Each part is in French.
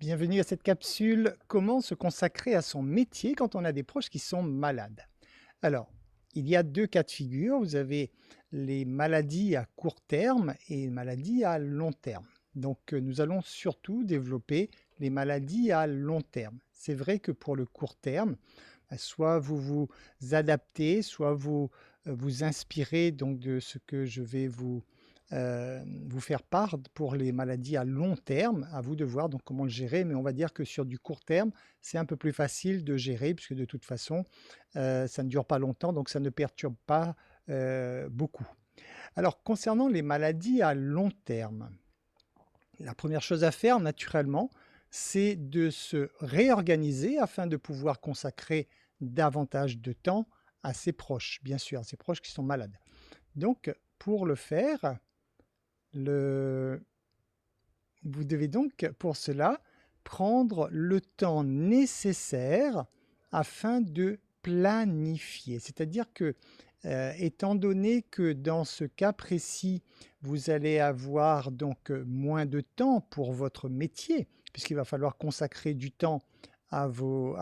Bienvenue à cette capsule. Comment se consacrer à son métier quand on a des proches qui sont malades? Alors, il y a deux cas de figure. Vous avez les maladies à court terme et les maladies à long terme. Donc, nous allons surtout développer les maladies à long terme. C'est vrai que pour le court terme, soit vous vous adaptez, soit vous vous inspirez donc de ce que je vais vous faire part pour les maladies à long terme. À vous de voir donc comment le gérer, mais on va dire que sur du court terme, c'est un peu plus facile de gérer puisque de toute façon, ça ne dure pas longtemps, donc ça ne perturbe pas, beaucoup. Alors concernant les maladies à long terme, la première chose à faire naturellement, c'est de se réorganiser afin de pouvoir consacrer davantage de temps à ses proches, bien sûr, à ses proches qui sont malades. Donc pour le faire, le vous devez donc pour cela prendre le temps nécessaire afin de planifier. C'est-à-dire que, étant donné que dans ce cas précis, vous allez avoir donc, moins de temps pour votre métier, puisqu'il va falloir consacrer du temps à vos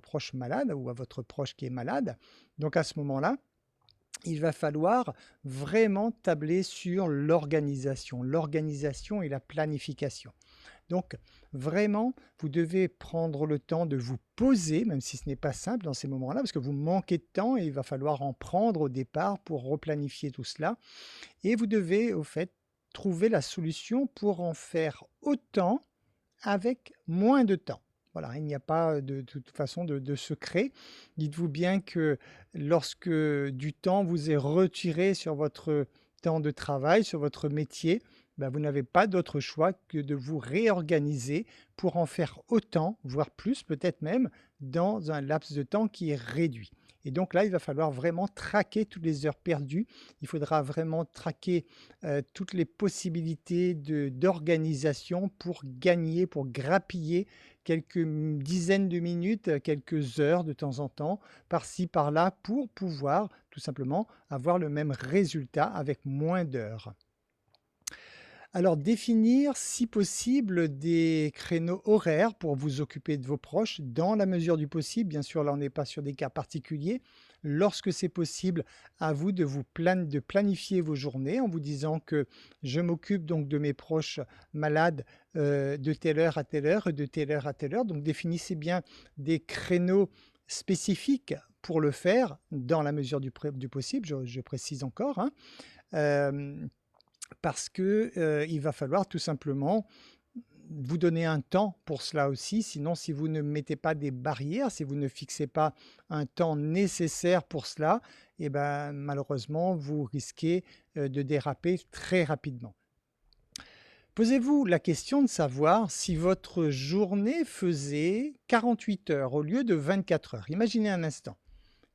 proches malades ou à votre proche qui est malade. Donc à ce moment-là, il va falloir vraiment tabler sur l'organisation et la planification. Donc vraiment, vous devez prendre le temps de vous poser, même si ce n'est pas simple dans ces moments-là, parce que vous manquez de temps et il va falloir en prendre au départ pour replanifier tout cela. Et vous devez, au fait, trouver la solution pour en faire autant avec moins de temps. Voilà, il n'y a pas de toute façon de secret. Dites-vous bien que lorsque du temps vous est retiré sur votre temps de travail, sur votre métier, ben, vous n'avez pas d'autre choix que de vous réorganiser pour en faire autant, voire plus peut-être même, dans un laps de temps qui est réduit. Et donc là, il va falloir vraiment traquer toutes les heures perdues. Il faudra vraiment traquer toutes les possibilités d'organisation pour gagner, pour grappiller quelques dizaines de minutes, quelques heures de temps en temps, par-ci, par-là, pour pouvoir tout simplement avoir le même résultat avec moins d'heures. Alors définir, si possible, des créneaux horaires pour vous occuper de vos proches dans la mesure du possible. Bien sûr, là, on n'est pas sur des cas particuliers. Lorsque c'est possible, à vous de de planifier vos journées en vous disant que je m'occupe donc de mes proches malades de telle heure à telle heure et de telle heure à telle heure. Donc définissez bien des créneaux spécifiques pour le faire dans la mesure du possible, je précise encore, hein. Euh, Parce que, il va falloir tout simplement vous donner un temps pour cela aussi. Sinon, si vous ne mettez pas des barrières, si vous ne fixez pas un temps nécessaire pour cela, et ben, malheureusement, vous risquez, de déraper très rapidement. Posez-vous la question de savoir si votre journée faisait 48 heures au lieu de 24 heures. Imaginez un instant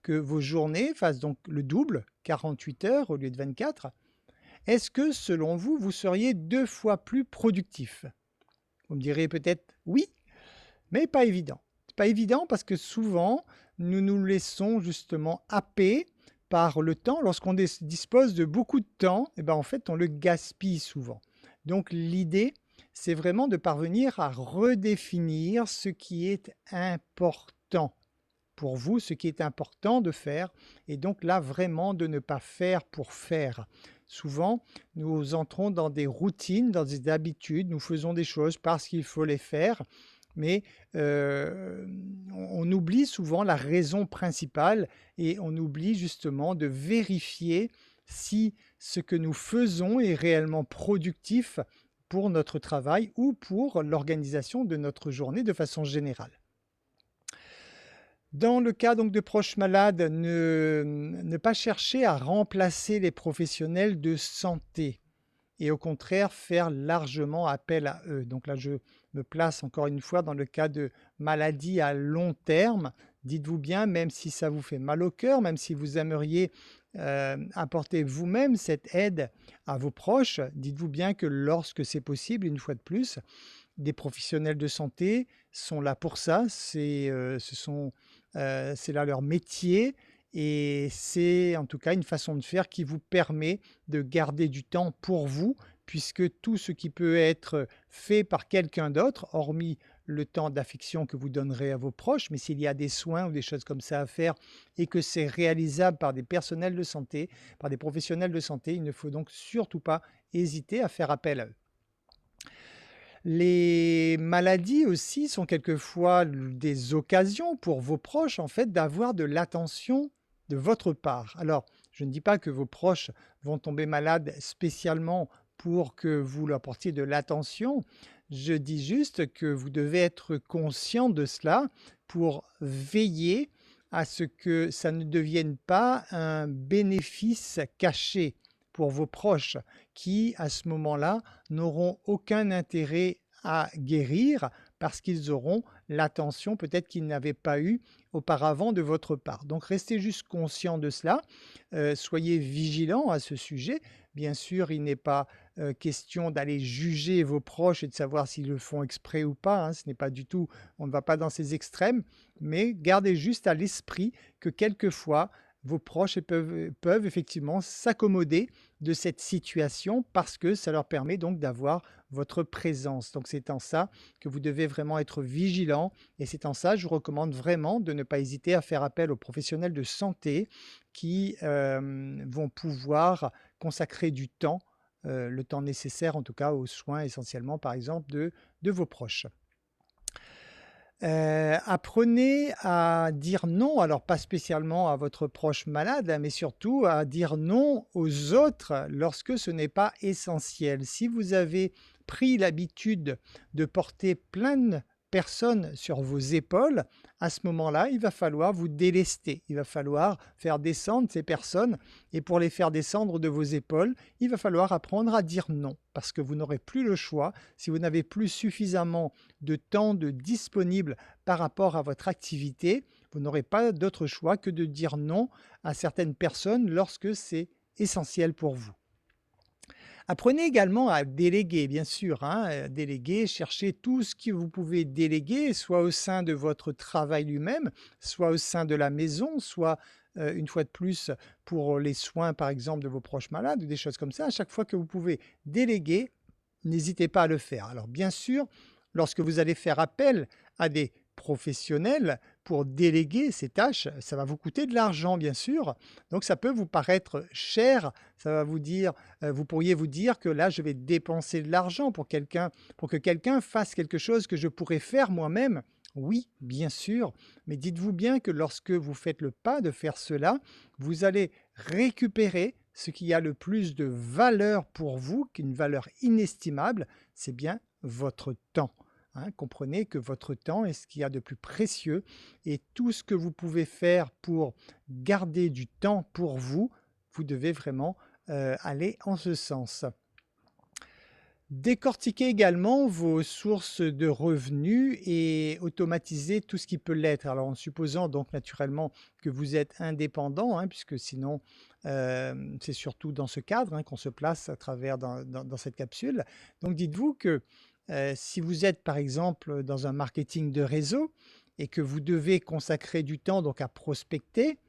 que vos journées fassent donc le double, 48 heures au lieu de 24. Est-ce que, selon vous, vous seriez 2 fois plus productif? Vous me direz peut-être oui, mais pas évident. Pas évident parce que souvent, nous nous laissons justement happer par le temps. Lorsqu'on dispose de beaucoup de temps, et ben, en fait, on le gaspille souvent. Donc l'idée, c'est vraiment de parvenir à redéfinir ce qui est important pour vous, ce qui est important de faire, et donc là, vraiment de ne pas faire pour faire. Souvent, nous entrons dans des routines, dans des habitudes, nous faisons des choses parce qu'il faut les faire, mais on oublie souvent la raison principale et on oublie justement de vérifier si ce que nous faisons est réellement productif pour notre travail ou pour l'organisation de notre journée de façon générale. Dans le cas donc de proches malades, ne pas chercher à remplacer les professionnels de santé et au contraire faire largement appel à eux. Donc là, je me place encore une fois dans le cas de maladies à long terme. Dites-vous bien, même si ça vous fait mal au cœur, même si vous aimeriez apporter vous-même cette aide à vos proches, dites-vous bien que lorsque c'est possible, une fois de plus, des professionnels de santé sont là pour ça. C'est là leur métier et c'est en tout cas une façon de faire qui vous permet de garder du temps pour vous, puisque tout ce qui peut être fait par quelqu'un d'autre, hormis le temps d'affection que vous donnerez à vos proches, mais s'il y a des soins ou des choses comme ça à faire et que c'est réalisable par des personnels de santé, par des professionnels de santé, il ne faut donc surtout pas hésiter à faire appel à eux. Les maladies aussi sont quelquefois des occasions pour vos proches, en fait, d'avoir de l'attention de votre part. Alors, je ne dis pas que vos proches vont tomber malades spécialement pour que vous leur portiez de l'attention. Je dis juste que vous devez être conscient de cela pour veiller à ce que ça ne devienne pas un bénéfice caché pour vos proches qui, à ce moment-là, n'auront aucun intérêt à guérir parce qu'ils auront l'attention peut-être qu'ils n'avaient pas eu auparavant de votre part. Donc restez juste conscient de cela, soyez vigilants à ce sujet. Bien sûr, il n'est pas question d'aller juger vos proches et de savoir s'ils le font exprès ou pas, hein, ce n'est pas du tout, on ne va pas dans ces extrêmes, mais gardez juste à l'esprit que quelquefois, vos proches peuvent effectivement s'accommoder de cette situation parce que ça leur permet donc d'avoir votre présence. Donc c'est en ça que vous devez vraiment être vigilant et c'est en ça, je vous recommande vraiment de ne pas hésiter à faire appel aux professionnels de santé qui vont pouvoir consacrer du temps, le temps nécessaire en tout cas aux soins essentiellement par exemple de vos proches. Apprenez à dire non, alors pas spécialement à votre proche malade, hein, mais surtout à dire non aux autres lorsque ce n'est pas essentiel. Si vous avez pris l'habitude de porter plein de personnes sur vos épaules, à ce moment-là, il va falloir vous délester. Il va falloir faire descendre ces personnes et pour les faire descendre de vos épaules, il va falloir apprendre à dire non parce que vous n'aurez plus le choix si vous n'avez plus suffisamment de temps de disponible par rapport à votre activité, vous n'aurez pas d'autre choix que de dire non à certaines personnes lorsque c'est essentiel pour vous. Apprenez également à déléguer, bien sûr, hein, déléguer, cherchez tout ce que vous pouvez déléguer, soit au sein de votre travail lui-même, soit au sein de la maison, soit une fois de plus pour les soins, par exemple, de vos proches malades ou des choses comme ça. À chaque fois que vous pouvez déléguer, n'hésitez pas à le faire. Alors bien sûr, lorsque vous allez faire appel à des professionnels pour déléguer ces tâches, ça va vous coûter de l'argent, bien sûr. Donc ça peut vous paraître cher, ça va vous dire, vous pourriez vous dire que là, je vais dépenser de l'argent pour que quelqu'un fasse quelque chose que je pourrais faire moi-même. Oui, bien sûr, mais dites-vous bien que lorsque vous faites le pas de faire cela, vous allez récupérer ce qui a le plus de valeur pour vous, qu'une valeur inestimable, c'est bien votre temps. Hein. Comprenez que votre temps est ce qu'il y a de plus précieux et tout ce que vous pouvez faire pour garder du temps pour vous, vous devez vraiment aller en ce sens. Décortiquer également vos sources de revenus et automatiser tout ce qui peut l'être. Alors en supposant donc naturellement que vous êtes indépendant, hein, puisque sinon c'est surtout dans ce cadre hein, qu'on se place à travers dans cette capsule. Donc dites-vous que si vous êtes par exemple dans un marketing de réseau et que vous devez consacrer du temps donc à prospecter,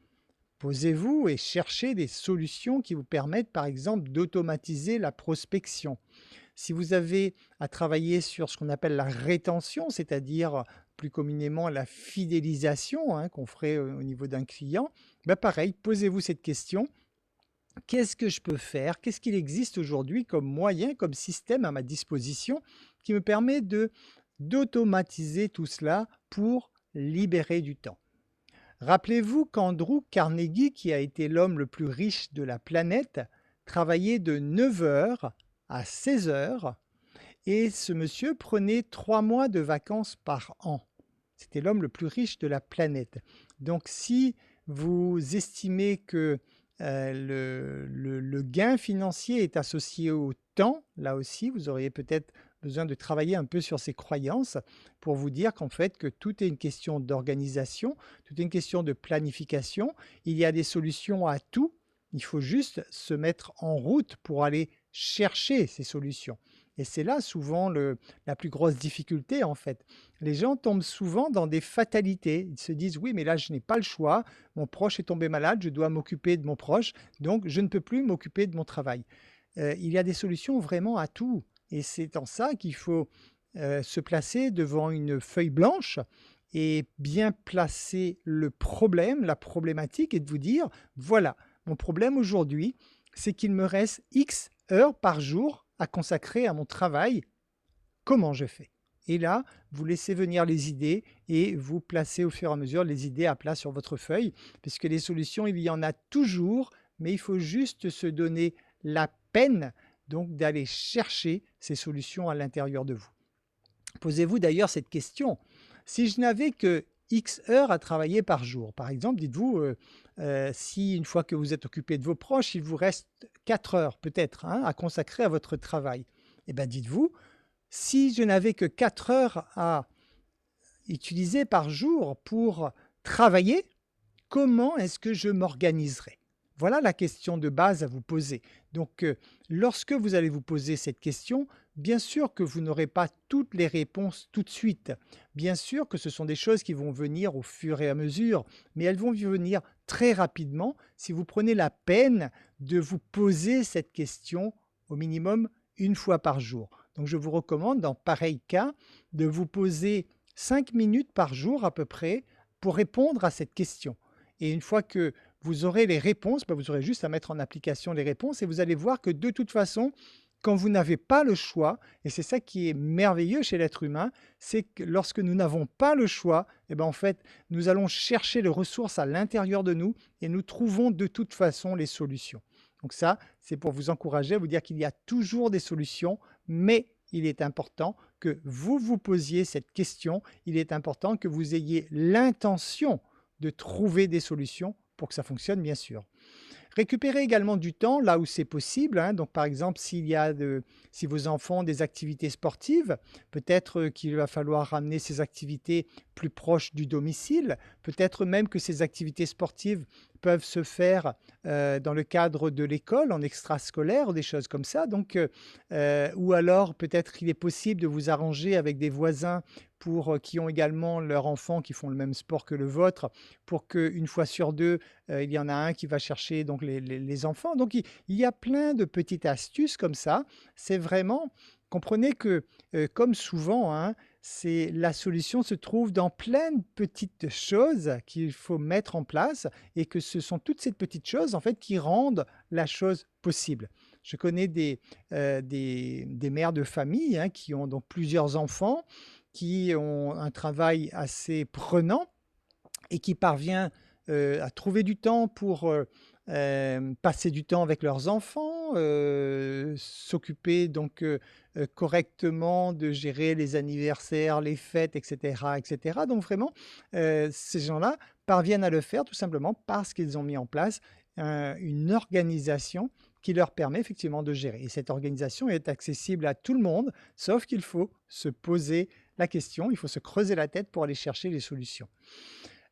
posez-vous et cherchez des solutions qui vous permettent par exemple d'automatiser la prospection. Si vous avez à travailler sur ce qu'on appelle la rétention, c'est-à-dire plus communément la fidélisation hein, qu'on ferait au niveau d'un client, ben pareil, posez-vous cette question. Qu'est-ce que je peux faire? Qu'est-ce qu'il existe aujourd'hui comme moyen, comme système à ma disposition qui me permet d'automatiser tout cela pour libérer du temps? Rappelez-vous qu'Andrew Carnegie, qui a été l'homme le plus riche de la planète, travaillait de 9 heures à 16 heures et ce monsieur prenait 3 mois de vacances par an. C'était l'homme le plus riche de la planète. Donc si vous estimez que le gain financier est associé au temps, là aussi vous auriez peut-être besoin de travailler un peu sur ces croyances pour vous dire qu'en fait que tout est une question d'organisation, tout est une question de planification. Il y a des solutions à tout, il faut juste se mettre en route pour aller chercher ces solutions. Et c'est là souvent la plus grosse difficulté en fait. Les gens tombent souvent dans des fatalités. Ils se disent: «Oui, mais là je n'ai pas le choix, mon proche est tombé malade, je dois m'occuper de mon proche, donc je ne peux plus m'occuper de mon travail». Il y a des solutions vraiment à tout et c'est en ça qu'il faut se placer devant une feuille blanche et bien placer le problème, la problématique et de vous dire: «Voilà, mon problème aujourd'hui, c'est qu'il me reste X heures par jour à consacrer à mon travail. Comment je fais?» Et là, vous laissez venir les idées et vous placez au fur et à mesure les idées à plat sur votre feuille, puisque les solutions, il y en a toujours, mais il faut juste se donner la peine donc d'aller chercher ces solutions à l'intérieur de vous. Posez-vous d'ailleurs cette question: si je n'avais que X heures à travailler par jour, par exemple, dites-vous, si une fois que vous êtes occupé de vos proches, il vous reste 4 heures peut-être, hein, à consacrer à votre travail. Et bien dites-vous: si je n'avais que 4 heures à utiliser par jour pour travailler, comment est-ce que je m'organiserais? Voilà la question de base à vous poser. Donc, lorsque vous allez vous poser cette question, bien sûr que vous n'aurez pas toutes les réponses tout de suite. Bien sûr que ce sont des choses qui vont venir au fur et à mesure, mais elles vont venir très rapidement si vous prenez la peine de vous poser cette question au minimum une fois par jour. Donc, je vous recommande dans pareil cas de vous poser 5 minutes par jour à peu près pour répondre à cette question. Et une fois que vous aurez les réponses, bah, vous aurez juste à mettre en application les réponses et vous allez voir que de toute façon, quand vous n'avez pas le choix, et c'est ça qui est merveilleux chez l'être humain, c'est que lorsque nous n'avons pas le choix, et ben en fait, nous allons chercher les ressources à l'intérieur de nous et nous trouvons de toute façon les solutions. Donc ça, c'est pour vous encourager à vous dire qu'il y a toujours des solutions, mais il est important que vous vous posiez cette question, il est important que vous ayez l'intention de trouver des solutions pour que ça fonctionne, bien sûr. Récupérez également du temps là où c'est possible, hein. Donc, par exemple, si vos enfants ont des activités sportives, peut-être qu'il va falloir ramener ces activités plus proches du domicile. Peut-être même que ces activités sportives peuvent se faire dans le cadre de l'école, en extrascolaire, ou des choses comme ça. Donc, ou alors peut-être qu'il est possible de vous arranger avec des voisins qui ont également leurs enfants qui font le même sport que le vôtre, pour qu'une fois sur deux, il y en a un qui va chercher donc les enfants. Donc il y a plein de petites astuces comme ça. C'est vraiment comprenez que, comme souvent, hein, la solution se trouve dans plein de petites choses qu'il faut mettre en place et que ce sont toutes ces petites choses, en fait, qui rendent la chose possible. Je connais des mères de famille, hein, qui ont donc plusieurs enfants, qui ont un travail assez prenant et qui parvient, à trouver du temps pour, passer du temps avec leurs enfants, s'occuper donc, correctement de gérer les anniversaires, les fêtes et cetera et cetera. Donc vraiment, ces gens-là parviennent à le faire tout simplement parce qu'ils ont mis en place une organisation qui leur permet effectivement de gérer et cette organisation est accessible à tout le monde, sauf qu'il faut se poser la question, il faut se creuser la tête pour aller chercher les solutions.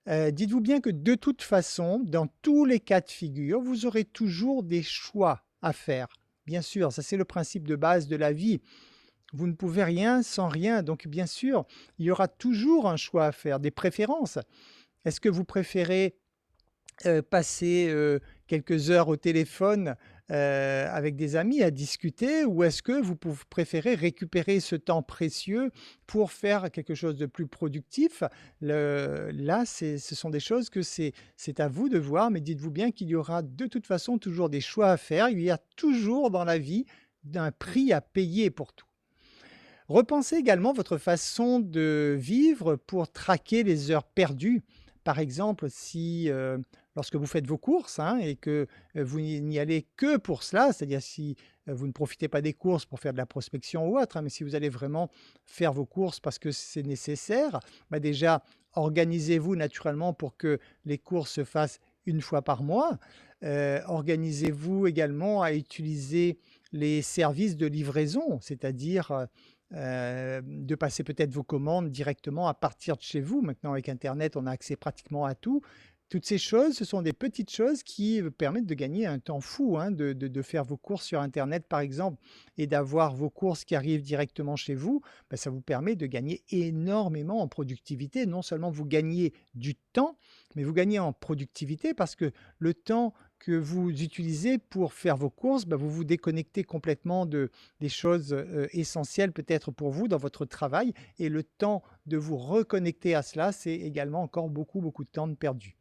Dites-vous bien que de toute façon, dans tous les cas de figure, vous aurez toujours des choix à faire. Bien sûr, ça c'est le principe de base de la vie. Vous ne pouvez rien sans rien, donc bien sûr, il y aura toujours un choix à faire, des préférences. Est-ce que vous préférez passer, quelques heures au téléphone, avec des amis à discuter? Ou est-ce que vous préférez récupérer ce temps précieux pour faire quelque chose de plus productif? Là, ce sont des choses que c'est à vous de voir, mais dites-vous bien qu'il y aura de toute façon toujours des choix à faire. Il y a toujours dans la vie un prix à payer pour tout. Repensez également votre façon de vivre pour traquer les heures perdues. Par exemple, si, lorsque vous faites vos courses, hein, et que, vous n'y allez que pour cela, c'est-à-dire si, vous ne profitez pas des courses pour faire de la prospection ou autre, hein, mais si vous allez vraiment faire vos courses parce que c'est nécessaire, bah, déjà organisez-vous naturellement pour que les courses se fassent une fois par mois. Organisez-vous également à utiliser les services de livraison, c'est-à-dire, de passer peut-être vos commandes directement à partir de chez vous. Maintenant, avec internet, on a accès pratiquement à tout. Toutes ces choses, ce sont des petites choses qui, permettent de gagner un temps fou, hein, de faire vos courses sur internet, par exemple, et d'avoir vos courses qui arrivent directement chez vous. Bah, ça vous permet de gagner énormément en productivité. Non seulement vous gagnez du temps, mais vous gagnez en productivité parce que le temps que vous utilisez pour faire vos courses, bah, vous vous déconnectez complètement des choses, essentielles peut-être pour vous dans votre travail et le temps de vous reconnecter à cela, c'est également encore beaucoup, beaucoup de temps de perdu.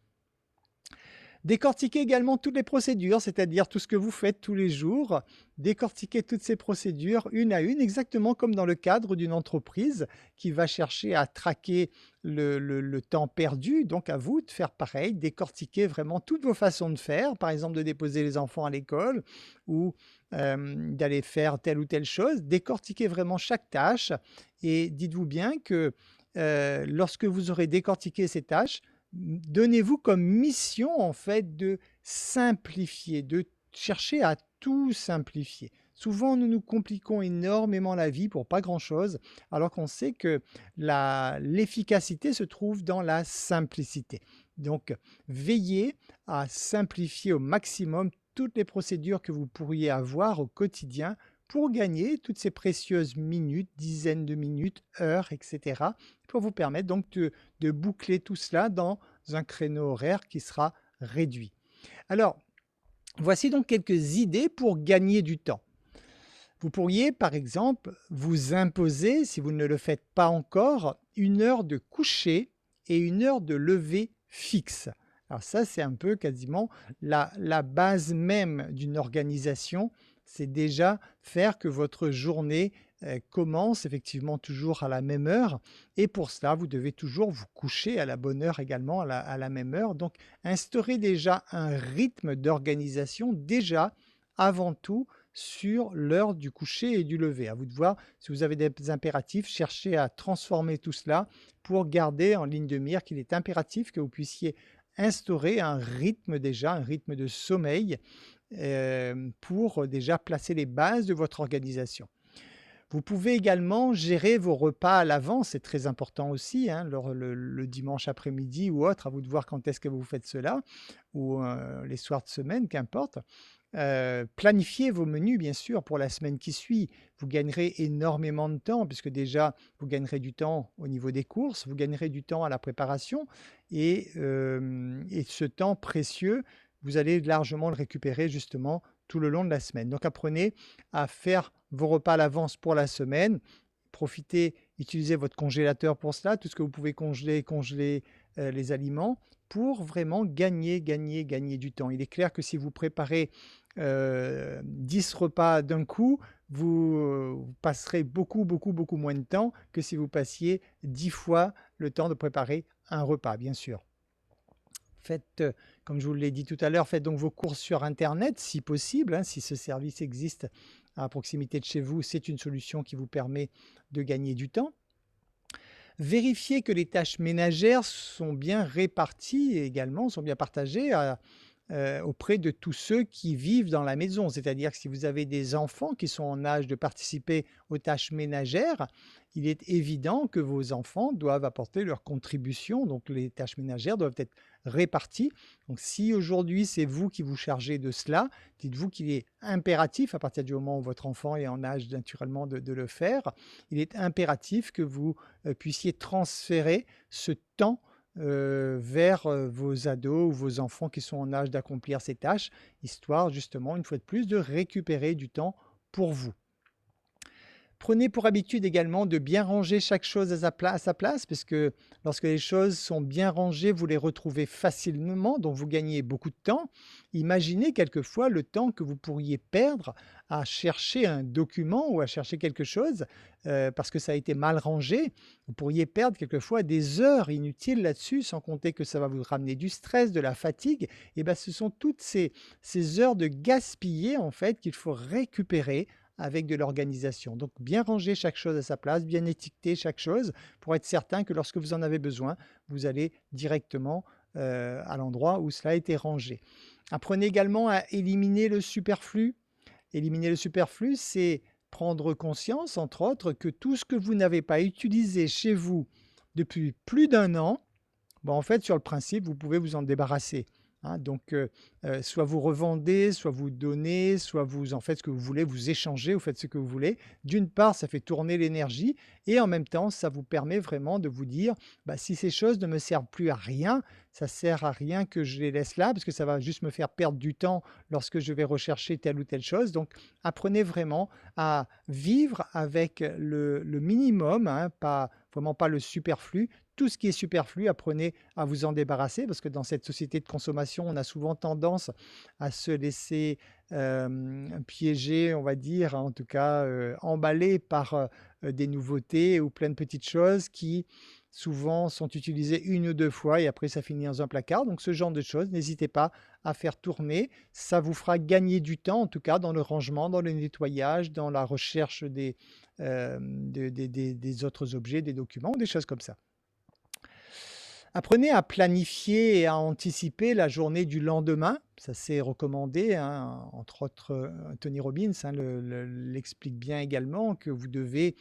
Décortiquer également toutes les procédures, c'est-à-dire tout ce que vous faites tous les jours. Décortiquer toutes ces procédures une à une, exactement comme dans le cadre d'une entreprise qui va chercher à traquer le temps perdu. Donc à vous de faire pareil, décortiquer vraiment toutes vos façons de faire, par exemple de déposer les enfants à l'école ou d'aller faire telle ou telle chose. Décortiquer vraiment chaque tâche et dites-vous bien que lorsque vous aurez décortiqué ces tâches, donnez-vous comme mission en fait de simplifier, de chercher à tout simplifier. Souvent, nous nous compliquons énormément la vie pour pas grand-chose, alors qu'on sait que l'efficacité se trouve dans la simplicité. Donc, veillez à simplifier au maximum toutes les procédures que vous pourriez avoir au quotidien pour gagner toutes ces précieuses minutes, dizaines de minutes, heures, etc., pour vous permettre donc de boucler tout cela dans un créneau horaire qui sera réduit. Alors, voici donc quelques idées pour gagner du temps. Vous pourriez, par exemple, vous imposer, si vous ne le faites pas encore, une heure de coucher et une heure de lever fixe. Alors ça, c'est un peu quasiment la base même d'une organisation. C'est déjà faire que votre journée commence effectivement toujours à la même heure. Et pour cela, vous devez toujours vous coucher à la bonne heure également, à la même heure. Donc, instaurez déjà un rythme d'organisation déjà avant tout sur l'heure du coucher et du lever. À vous de voir si vous avez des impératifs, cherchez à transformer tout cela pour garder en ligne de mire qu'il est impératif que vous puissiez instaurer un rythme déjà, un rythme de sommeil pour déjà placer les bases de votre organisation. Vous pouvez également gérer vos repas à l'avance, c'est très important aussi, hein, le dimanche après-midi ou autre, à vous de voir quand est-ce que vous faites cela, ou les soirs de semaine, qu'importe. Planifiez vos menus, bien sûr, pour la semaine qui suit. Vous gagnerez énormément de temps, puisque déjà, vous gagnerez du temps au niveau des courses, vous gagnerez du temps à la préparation, et ce temps précieux, vous allez largement le récupérer justement tout le long de la semaine. Donc apprenez à faire vos repas à l'avance pour la semaine. Profitez, utilisez votre congélateur pour cela, tout ce que vous pouvez congeler les aliments pour vraiment gagner du temps. Il est clair que si vous préparez 10 repas d'un coup, vous passerez beaucoup moins de temps que si vous passiez 10 fois le temps de préparer un repas, bien sûr. Faites, comme je vous l'ai dit tout à l'heure, faites donc vos courses sur internet si possible, hein, si ce service existe à proximité de chez vous, c'est une solution qui vous permet de gagner du temps. Vérifiez que les tâches ménagères sont bien réparties également, sont bien partagées auprès de tous ceux qui vivent dans la maison. C'est-à-dire que si vous avez des enfants qui sont en âge de participer aux tâches ménagères, il est évident que vos enfants doivent apporter leur contribution. Donc les tâches ménagères doivent être réparties. Donc si aujourd'hui c'est vous qui vous chargez de cela, dites-vous qu'il est impératif, à partir du moment où votre enfant est en âge naturellement de le faire, il est impératif que vous puissiez transférer ce temps vers vos ados ou vos enfants qui sont en âge d'accomplir ces tâches, histoire justement, une fois de plus, de récupérer du temps pour vous. Prenez pour habitude également de bien ranger chaque chose à sa place, parce que lorsque les choses sont bien rangées, vous les retrouvez facilement, donc vous gagnez beaucoup de temps. Imaginez quelquefois le temps que vous pourriez perdre à chercher un document ou à chercher quelque chose parce que ça a été mal rangé. Vous pourriez perdre quelquefois des heures inutiles là-dessus, sans compter que ça va vous ramener du stress, de la fatigue. Et bien, ce sont toutes ces heures de gaspillées en fait qu'il faut récupérer avec de l'organisation. Donc bien ranger chaque chose à sa place, bien étiqueter chaque chose pour être certain que lorsque vous en avez besoin, vous allez directement à l'endroit où cela a été rangé. Apprenez également à éliminer le superflu. Éliminer le superflu, c'est prendre conscience, entre autres, que tout ce que vous n'avez pas utilisé chez vous depuis plus d'un an, bon, en fait, sur le principe, vous pouvez vous en débarrasser. hein. Donc, soit vous revendez, soit vous donnez, soit vous en faites ce que vous voulez, vous échangez, vous faites ce que vous voulez. D'une part, ça fait tourner l'énergie et en même temps, ça vous permet vraiment de vous dire: «Bah, si ces choses ne me servent plus à rien, ça sert à rien que je les laisse là parce que ça va juste me faire perdre du temps lorsque je vais rechercher telle ou telle chose». Donc apprenez vraiment à vivre avec le minimum, hein, pas vraiment pas le superflu. Tout ce qui est superflu, apprenez à vous en débarrasser parce que dans cette société de consommation, on a souvent tendance à se laisser, piéger, on va dire, hein, en tout cas, emballer par, des nouveautés ou plein de petites choses qui, souvent, sont utilisées une ou 2 fois et après ça finit dans un placard. Donc ce genre de choses, n'hésitez pas à faire tourner. Ça vous fera gagner du temps, en tout cas, dans le rangement, dans le nettoyage, dans la recherche des autres objets, des documents, des choses comme ça. Apprenez à planifier et à anticiper la journée du lendemain. Ça, c'est recommandé, hein, entre autres, Tony Robbins, hein, l'explique bien également que vous devez,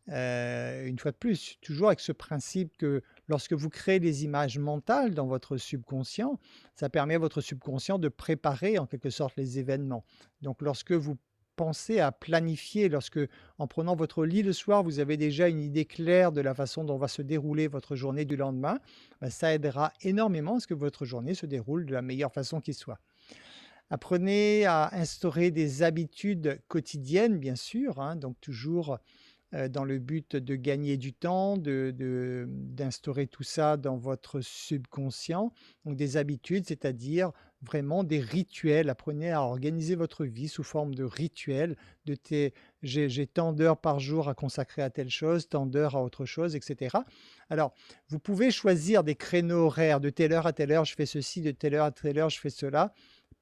une fois de plus, toujours avec ce principe que lorsque vous créez des images mentales dans votre subconscient, ça permet à votre subconscient de préparer en quelque sorte les événements. Donc lorsque vous pensez à planifier, lorsque en prenant votre lit le soir, vous avez déjà une idée claire de la façon dont va se dérouler votre journée du lendemain, bah, ça aidera énormément à ce que votre journée se déroule de la meilleure façon qui soit. Apprenez à instaurer des habitudes quotidiennes, bien sûr, hein, donc toujours dans le but de gagner du temps, d'instaurer tout ça dans votre subconscient. Donc des habitudes, c'est-à-dire vraiment des rituels. Apprenez à organiser votre vie sous forme de rituels, j'ai tant d'heures par jour à consacrer à telle chose, tant d'heures à autre chose, etc. Alors, vous pouvez choisir des créneaux horaires, de telle heure à telle heure, je fais ceci, de telle heure à telle heure, je fais cela.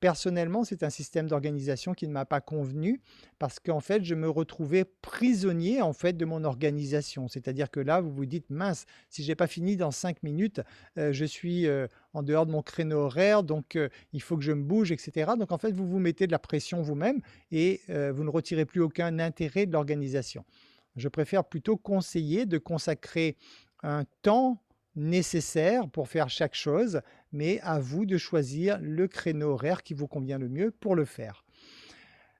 Personnellement, c'est un système d'organisation qui ne m'a pas convenu parce qu'en fait, je me retrouvais prisonnier en fait de mon organisation. C'est-à-dire que là, vous vous dites: «Mince, si j'ai pas fini dans 5 minutes, je suis, en dehors de mon créneau horaire, donc il faut que je me bouge» et cetera. Donc en fait, vous vous mettez de la pression vous-même et vous ne retirez plus aucun intérêt de l'organisation. Je préfère plutôt conseiller de consacrer un temps nécessaire pour faire chaque chose, mais à vous de choisir le créneau horaire qui vous convient le mieux pour le faire.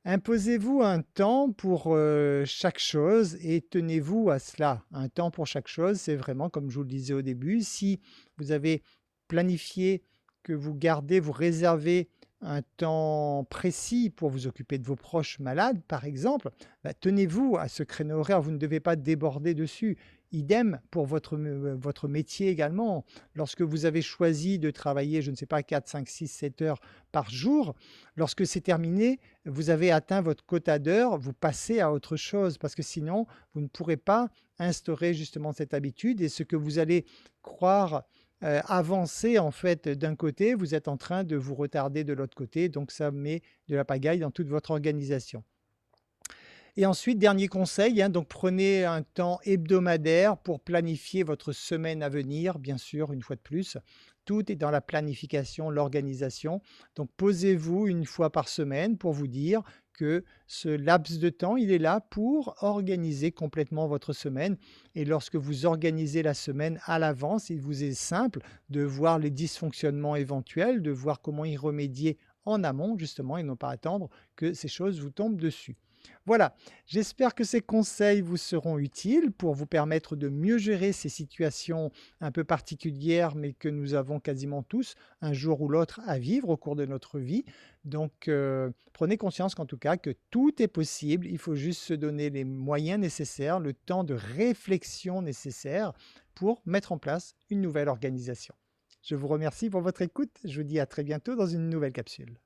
Imposez-vous un temps pour chaque chose et tenez-vous à cela. Un temps pour chaque chose, c'est vraiment comme je vous le disais au début, si vous avez planifié que vous gardez, vous réservez un temps précis pour vous occuper de vos proches malades, par exemple, bah, tenez-vous à ce créneau horaire, vous ne devez pas déborder dessus. Idem pour votre métier également. Lorsque vous avez choisi de travailler, je ne sais pas, 4, 5, 6, 7 heures par jour, lorsque c'est terminé, vous avez atteint votre quota d'heures, vous passez à autre chose parce que sinon, vous ne pourrez pas instaurer justement cette habitude et ce que vous allez croire avancer en fait d'un côté, vous êtes en train de vous retarder de l'autre côté, donc ça met de la pagaille dans toute votre organisation. Et ensuite, dernier conseil, hein, donc prenez un temps hebdomadaire pour planifier votre semaine à venir, bien sûr, une fois de plus. Tout est dans la planification, l'organisation. Donc posez-vous une fois par semaine pour vous dire que ce laps de temps, il est là pour organiser complètement votre semaine. Et lorsque vous organisez la semaine à l'avance, il vous est simple de voir les dysfonctionnements éventuels, de voir comment y remédier en amont, justement, et non pas attendre que ces choses vous tombent dessus. Voilà, j'espère que ces conseils vous seront utiles pour vous permettre de mieux gérer ces situations un peu particulières, mais que nous avons quasiment tous un jour ou l'autre à vivre au cours de notre vie. Donc, prenez conscience qu'en tout cas, que tout est possible. Il faut juste se donner les moyens nécessaires, le temps de réflexion nécessaire pour mettre en place une nouvelle organisation. Je vous remercie pour votre écoute. Je vous dis à très bientôt dans une nouvelle capsule.